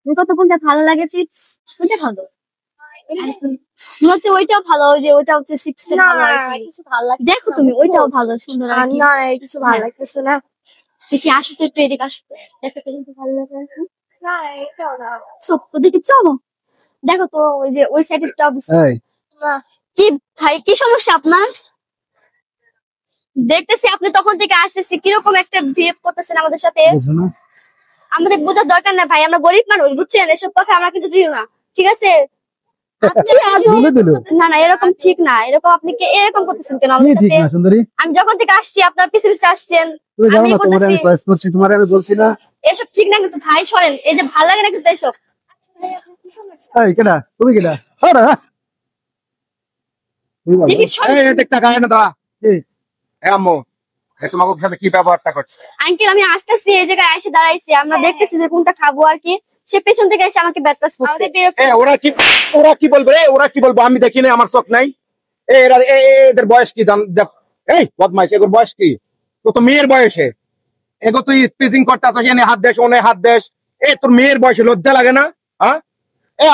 কত কোনটা ভালো লাগে চিপস ওইটা ভালো মনে হচ্ছে ওইটাও ভালো ওই যে ওইটা হচ্ছে 60 ভালো লাগে দেখো তুমি ওইটাও ভালো সুন্দর না কিছু ভালো লাগতেছে না দেখি আসো তো একটু এদিকে আসো দেখো কিন্তু ভালো লাগে না এটাও না সব দেখি চলো দেখো তো ওই যে ওই সাইডের টপ কি ভাই কি সমস্যা আপনার দেখতেছি আপনি তখন থেকে আসতেছি কিরকম একটা বিহেভ করতেছেন আমাদের সাথে আমাদের বোঝার দরকার না ভাই আমরা গরিব মানুষ বুঝছেন এসব কথা আমরা কিন্তু দিও না ঠিক আছে না না এরকম ঠিক না এরকম আপনি এরকম করতেছেন কেন আমাদের সাথে আমি যখন থেকে আসছি আপনার পিছে পিছে আসছেন আমি বলছি না এসব ঠিক না কিন্তু ভাই সরেন এই যে ভালো লাগে না কিন্তু এসব তুমি কেডা তোমার সাথে কি ব্যবহারটা করছে আঙ্কেল আমি আসতেছি এই জায়গায় এসে দাঁড়াইছি আমরা দেখতেছি যে কোনটা খাবো আর কি সে পেছন থেকে এসে আমাকে ব্যাটলাস করছে ওরা কি বলবে ওরা কি বলবো আমি দেখি না আমার চোখ নাই এদের বয়স কি এই বদমাইশ এগুলোর বয়স কি তো মেয়ের বয়সে এগো তুই স্পিচিং করতে আসিস এনে হাত দেশ ওনে হাত দেশ তোর মেয়ের বয়সে লজ্জা লাগে না হ্যাঁ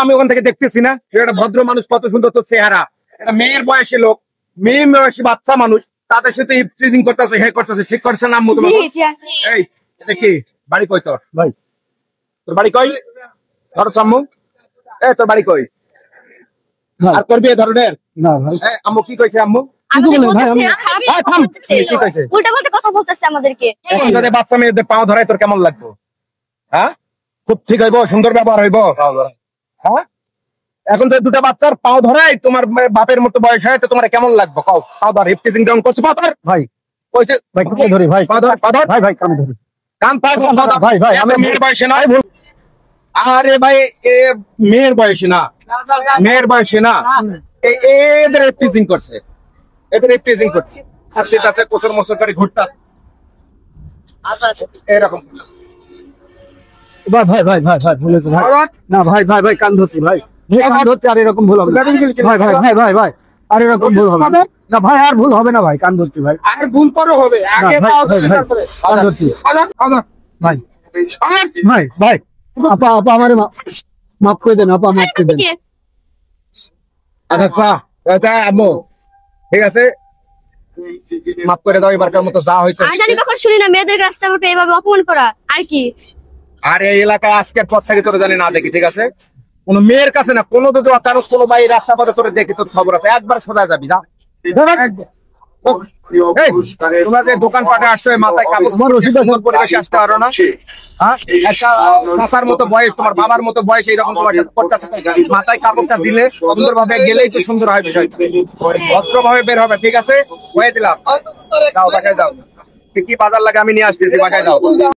আমি ওখান থেকে দেখতেছি না একটা ভদ্র মানুষ কত সুন্দর তোর চেহারা একটা মেয়ের বয়সী লোক মেয়ে বয়সী বাচ্চা মানুষ তাদের সাথে স্পিচিং করতেছে হে করতেছে ঠিক করছে না আম্মু তোমার এই দেখি বাড়ি কই তোর ভাই তোর বাড়ি কই ধরো আম্মু তোর বাড়ি কই আর করবি এ ধরনের না ভাই আম্মু কি কইছে আম্মু বাচ্চা মেয়েদের পাও ধরাই তোর কেমন লাগবে হ্যাঁ খুব ঠিক হইব সুন্দর ব্যবহার হইব হ্যাঁ এখন যে দুটা বাচ্চার পাও ধরাই তোমার বাপের মতো বয়স হয় তো তোমার কেমন লাগবে কও পাও ধর হিপটিজিং যেমন করছে পাও ধর ভাই কইছে ভাই কান ধরি ভাই পাও ধর ভাই ভাই কান ধরি কান পাও ভাই ভাই আমি মেয়ের বয়সে না আরে ভাই মেয়ের বয়সে না মেয়ের বয়সে না এদের হিপটিজিং করছে এদের হিপটিজিং করছে আর দিতাছে কোসর মোসর করে ঘুরতা এরকম ভাই ভাই ভাই ভাই ভাই ভুলেছে ভাই না ভাই ভাই ভাই কান ধরছি ভাই কান ধরছি আর এরকম ভুল হবে না ভাই ভাই ভাই ভাই ভাই আর এরকম ভুল হবে না ভাই আর ভুল হবে না ভাই কান ধরছি ভাই আর ভুল পরে হবে আগে কান ধরছি ভাই ভাই ভাই আপা আপা আমারে মাফ করে দেন আপা মাফ করে দেন আচ্ছা আম্মু ঠিক আছে মাফ করে দাও এবারকার মতো যা হয়েছে আর জানি কখন শুনি না মেয়েদের রাস্তা মতো এইভাবে অপমান করা আর কি আর এই এলাকায় আজকের পর থেকে তোরা জানি না দেখি ঠিক আছে কোন মেয়ের কাছে না কোনো তো কারো কোনো ভাই রাস্তা পথে তোরে দেখি তোর খবর আছে একবার সোজা যাবি যা তোমরা যে দোকানপাটে আসছো মাথায় কাপড় পরিবেশে আসতে পারো না চাচার মতো বয়স তোমার বাবার মতো বয়স এইরকম তোমার সাথে করতেছে মাথায় কাপড়টা দিলে সুন্দর ভাবে গেলেই তো সুন্দর হয় বিষয়টা ভদ্র ভাবে বের হবে ঠিক আছে হয়ে দিলাম যাও বাসায় যাও কি বাজার লাগে আমি নিয়ে আসতেছি বাসায় যাও